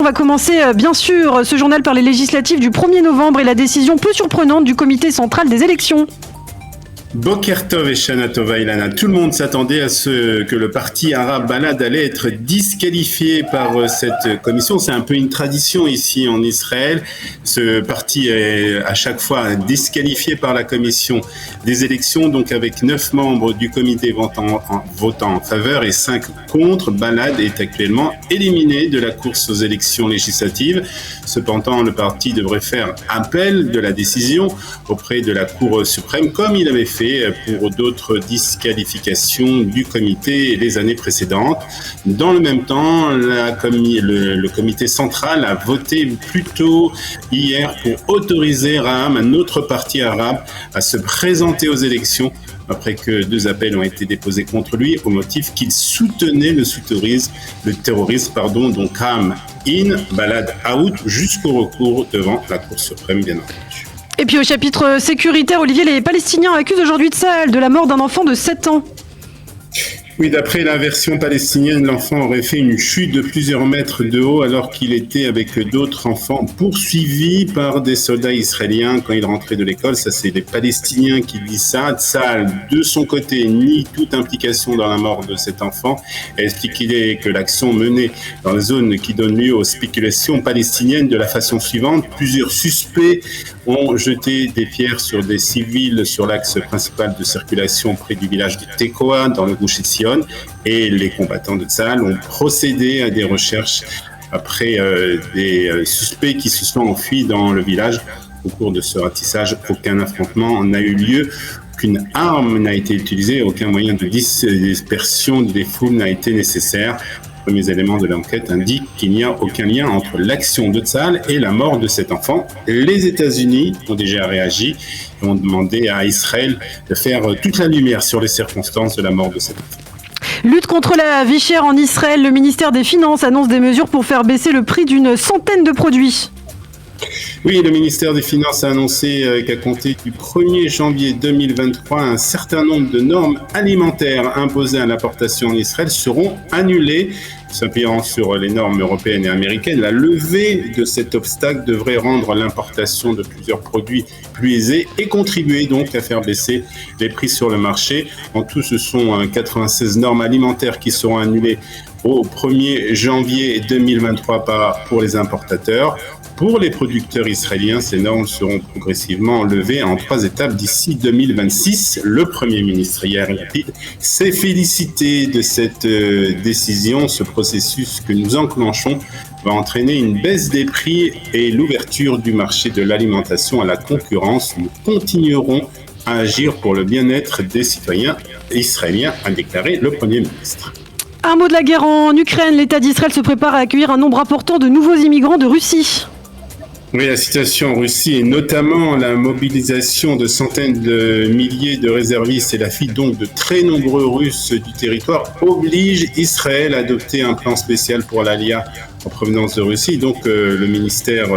va commencer bien sûr ce journal par les législatives du 1er novembre et la décision peu surprenante du comité central des élections. Boker Tov et Shana Tova Ilana. Tout le monde s'attendait à ce que le parti arabe Balad allait être disqualifié par cette commission. C'est un peu une tradition ici en Israël. Ce parti est à chaque fois disqualifié par la commission des élections, donc avec 9 membres du comité votant en faveur et 5 contre. Balad est actuellement éliminé de la course aux élections législatives. Cependant, le parti devrait faire appel de la décision auprès de la Cour suprême, comme il avait fait pour d'autres disqualifications du comité les années précédentes. Dans le même temps, le comité central a voté plus tôt hier pour autoriser Ra'am, un autre parti arabe, à se présenter aux élections après que 2 appels ont été déposés contre lui au motif qu'il soutenait le terrorisme, donc Ra'am in, Balad out, jusqu'au recours devant la Cour suprême, bien entendu. Et puis au chapitre sécuritaire, Olivier, les Palestiniens accusent aujourd'hui Tsahal de la mort d'un enfant de 7 ans. Oui, d'après la version palestinienne, l'enfant aurait fait une chute de plusieurs mètres de haut alors qu'il était avec d'autres enfants poursuivis par des soldats israéliens quand il rentrait de l'école. Ça, c'est les Palestiniens qui disent ça. Tsahal, de son côté, nie toute implication dans la mort de cet enfant et explique que l'action menée dans la zone qui donne lieu aux spéculations palestiniennes de la façon suivante. Plusieurs suspects ont jeté des pierres sur des civils sur l'axe principal de circulation près du village de Tekoa, dans le Gush Etzion. Et les combattants de Tsahal ont procédé à des recherches après des suspects qui se sont enfuis dans le village. Au cours de ce ratissage, aucun affrontement n'a eu lieu, aucune arme n'a été utilisée, aucun moyen de dispersion des foules n'a été nécessaire. Les premiers éléments de l'enquête indiquent qu'il n'y a aucun lien entre l'action de Tsahal et la mort de cet enfant. Les États-Unis ont déjà réagi et ont demandé à Israël de faire toute la lumière sur les circonstances de la mort de cet enfant. Lutte contre la vie chère en Israël, le ministère des Finances annonce des mesures pour faire baisser le prix d'une centaine de produits. Oui, le ministère des Finances a annoncé qu'à compter du 1er janvier 2023, un certain nombre de normes alimentaires imposées à l'importation en Israël seront annulées. S'appuyant sur les normes européennes et américaines, la levée de cet obstacle devrait rendre l'importation de plusieurs produits plus aisée et contribuer donc à faire baisser les prix sur le marché. En tout, ce sont 96 normes alimentaires qui seront annulées au 1er janvier 2023 pour les importateurs. Pour les producteurs israéliens, ces normes seront progressivement levées en 3 étapes d'ici 2026. Le Premier ministre Yair Lapid s'est félicité de cette décision. Ce processus que nous enclenchons va entraîner une baisse des prix et l'ouverture du marché de l'alimentation à la concurrence. Nous continuerons à agir pour le bien-être des citoyens israéliens, a déclaré le Premier ministre. Un mot de la guerre en Ukraine. L'État d'Israël se prépare à accueillir un nombre important de nouveaux immigrants de Russie. Oui, la situation en Russie et notamment la mobilisation de centaines de milliers de réservistes et la fuite donc de très nombreux Russes du territoire oblige Israël à adopter un plan spécial pour l'Aliyah en provenance de Russie. Donc le ministère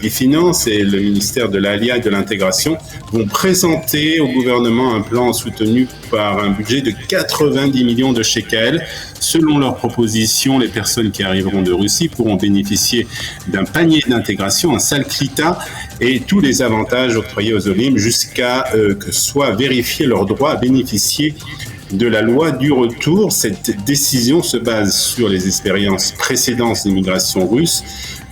des Finances et le ministère de l'Aliyah et de l'Intégration vont présenter au gouvernement un plan soutenu par un budget de 90 millions de shekels. Selon leurs propositions, les personnes qui arriveront de Russie pourront bénéficier d'un panier d'intégration, un sal klita, et tous les avantages octroyés aux Olim jusqu'à que soit vérifié leur droit à bénéficier de la loi du retour. Cette décision se base sur les expériences précédentes d'immigration russe,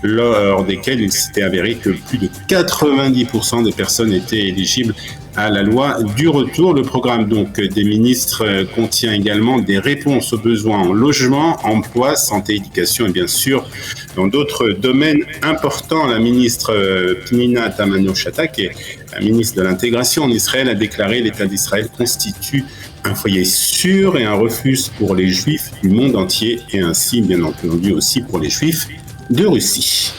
lors desquelles il s'était avéré que plus de 90% des personnes étaient éligibles à la loi du retour. Le programme donc des ministres contient également des réponses aux besoins en logement, emploi, santé, éducation et bien sûr dans d'autres domaines importants. La ministre Pnina Tamano-Shata, qui est la ministre de l'intégration en Israël, a déclaré que l'État d'Israël constitue un foyer sûr et un refuge pour les Juifs du monde entier et ainsi bien entendu aussi pour les Juifs de Russie.